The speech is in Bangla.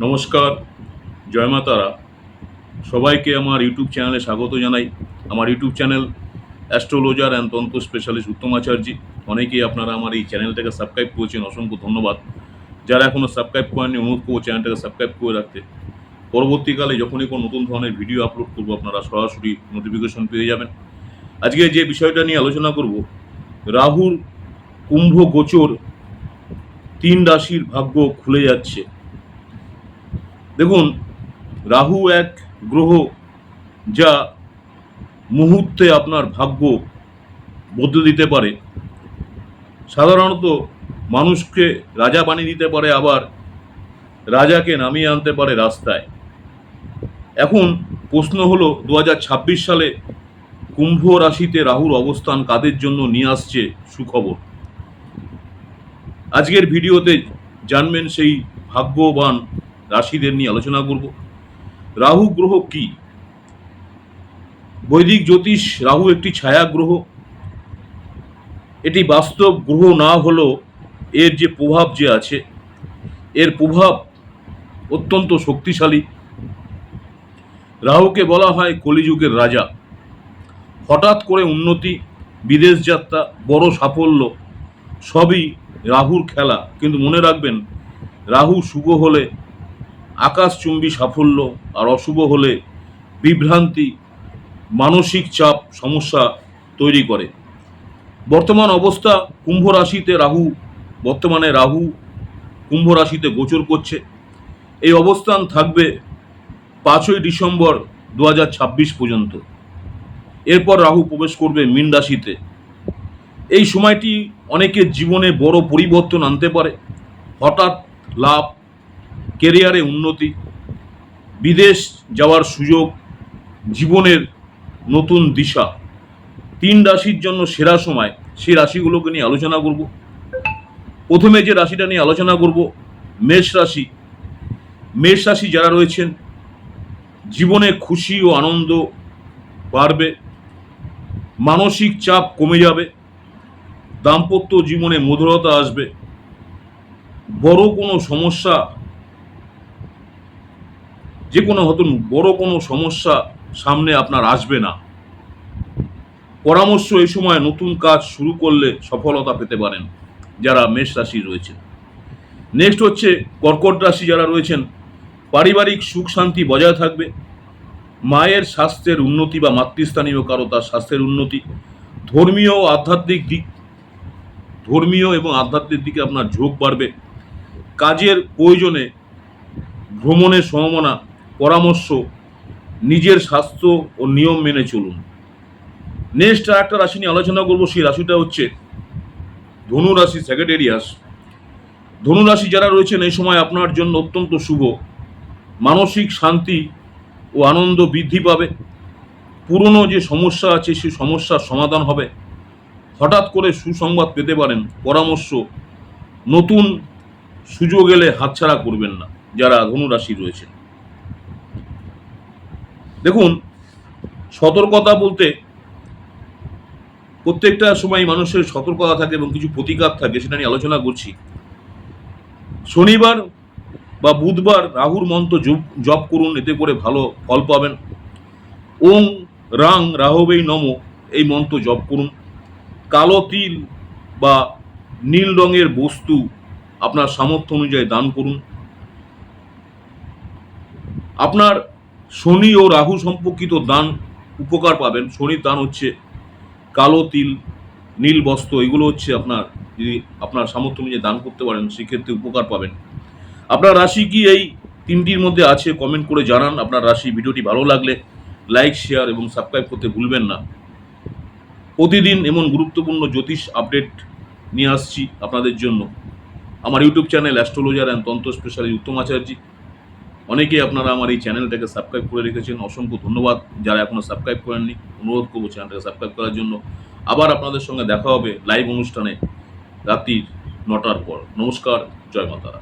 নমস্কার, জয় মা তারা। সবাইকে আমার ইউটিউব চ্যানেলে স্বাগত জানাই। আমার ইউটিউব চ্যানেল অ্যাস্ট্রোলজার অ্যান্ড তন্ত্র স্পেশালিস্ট উত্তম আচার্যি। অনেকেই আপনারা আমার এই চ্যানেলটাকে সাবস্ক্রাইব করেছেন, অসংখ্য ধন্যবাদ। যারা এখনও সাবস্ক্রাইব করেননি, অনুরোধ করবো চ্যানেলটাকে সাবস্ক্রাইব করে রাখতে। পরবর্তীকালে যখনই কোনো নতুন ধরনের ভিডিও আপলোড করবো, আপনারা সরাসরি নোটিফিকেশন পেয়ে যাবেন। আজকে যে বিষয়টা নিয়ে আলোচনা করব, রাহুর কুম্ভ গোচর 3 রাশির ভাগ্য খুলে যাচ্ছে। দেখুন, রাহু এক গ্রহ যা মুহূর্তে আপনার ভাগ্য বদলে দিতে পারে। সাধারণত মানুষকে রাজা বানিয়ে দিতে পারে, আবার রাজাকে নামিয়ে আনতে পারে রাস্তায়। এখন প্রশ্ন হলো, 2026 সালে কুম্ভ রাশিতে রাহুর অবস্থান কাদের জন্য নিয়ে আসছে সুখবর। আজকের ভিডিওতে জানবেন সেই ভাগ্যবান রাশিদের নিয়ে আলোচনা করব। রাহু গ্রহ কি? বৈদিক জ্যোতিষ রাহু একটি ছায়া গ্রহ। এটি বাস্তব গ্রহ না হলেও এর যে প্রভাব যে আছে, এর প্রভাব অত্যন্ত শক্তিশালী। রাহুকে বলা হয় কলিযুগের রাজা। হঠাৎ করে উন্নতি, বিদেশ যাত্রা, বড় সাফল্য সবই রাহুর খেলা। কিন্তু মনে রাখবেন, রাহু শুভ হলে আকাশচুম্বী সাফল্য, আর অশুভ হলে বিভ্রান্তি, মানসিক চাপ, সমস্যা তৈরি করে। বর্তমান অবস্থা, কুম্ভ রাশিতে রাহু কুম্ভ রাশিতে গোচর করছে। এই অবস্থান থাকবে 5ই ডিসেম্বর 2026 পর্যন্ত। এরপর রাহু প্রবেশ করবে মীন রাশিতে। এই সময়টি অনেকের জীবনে বড় পরিবর্তন আনতে পারে। হঠাৎ লাভ, কেরিয়ারে উন্নতি, বিদেশ যাওয়ার সুযোগ, জীবনের নতুন দিশা। 3 রাশির জন্য সেরা সময়, সেই রাশিগুলোকে নিয়ে আলোচনা করব। প্রথমে যে রাশিটা নিয়ে আলোচনা করব, মেষ রাশি। মেষ রাশি যারা রয়েছেন, জীবনে খুশি ও আনন্দ বাড়বে, মানসিক চাপ কমে যাবে, দাম্পত্য জীবনে মধুরতা আসবে, বড় কোনো সমস্যা, যে কোনো বড় কোনো সমস্যা সামনে আপনার আসবে না। পরামর্শ, এই সময় নতুন কাজ শুরু করলে সফলতা পেতে পারেন যারা মেষ রাশি রয়েছেন। নেক্সট হচ্ছে কর্কট রাশি যারা রয়েছেন, পারিবারিক সুখ শান্তি বজায় থাকবে, মায়ের স্বাস্থ্যের উন্নতি বা মাতৃস্থানীয় কারো তার স্বাস্থ্যের উন্নতি, ধর্মীয় এবং আধ্যাত্মিক দিকে আপনার ঝোঁক বাড়বে, কাজের প্রয়োজনে ভ্রমণের সম্ভাবনা। পরামর্শ, নিজের স্বাস্থ্য ও নিয়ম মেনে চলুন। নেক্সট একটা রাশি নিয়ে আলোচনা করবো, সেই রাশিটা হচ্ছে ধনু রাশি, স্যাজিটেরিয়াস। ধনু রাশি যারা রয়েছেন, এই সময় আপনার জন্য অত্যন্ত শুভ। মানসিক শান্তি ও আনন্দ বৃদ্ধি পাবে, পুরনো যে সমস্যা আছে সেই সমস্যার সমাধান হবে, হঠাৎ করে সুসংবাদ পেতে পারেন। পরামর্শ, নতুন সুযোগ এলে হাতছাড়া করবেন না যারা ধনু রাশি রয়েছে। দেখুন, সতর্কতা বলতে প্রত্যেকটা সময় মানুষের সতর্কতা থাকে এবং কিছু প্রতিকার থাকে, সেটা নিয়ে আলোচনা করছি। শনিবার বা বুধবার রাহুর মন্ত্র জপ করুন, এতে করে ভালো ফল পাবেন। ওং রাং রাহবেই নম, এই মন্ত্র জপ করুন। কালো তিল বা নীল রঙের বস্তু আপনার সামর্থ্য অনুযায়ী দান করুন। আপনার শনি ও রাহু সম্পর্কিত দান উপকার পাবেন। শনির দান হচ্ছে কালো তিল, নীল বস্ত্র, এগুলো হচ্ছে আপনার, যদি আপনার সামর্থ্য অনুযায়ী দান করতে পারেন সেক্ষেত্রে উপকার পাবেন। আপনার রাশি কি এই 3টির মধ্যে আছে? কমেন্ট করে জানান আপনার রাশি। ভিডিওটি ভালো লাগলে লাইক, শেয়ার এবং সাবস্ক্রাইব করতে ভুলবেন না। প্রতিদিন এমন গুরুত্বপূর্ণ জ্যোতিষ আপডেট নিয়ে আসছি আপনাদের জন্য আমার ইউটিউব চ্যানেল অ্যাস্ট্রোলজার অ্যান্ড তন্ত্র স্পেশালিস্ট উত্তম আচার্যি। অনেকেই আপনারা আমার এই চ্যানেলটাকে সাবস্ক্রাইব করে রেখেছেন, অসংখ্য ধন্যবাদ। যারা এখনো সাবস্ক্রাইব করেননি, অনুরোধ করবো চ্যানেলটাকে সাবস্ক্রাইব করার জন্য। আবার আপনাদের সঙ্গে দেখা হবে লাইভ অনুষ্ঠানে রাত্রি 9টার পর। নমস্কার, জয় মাতারা।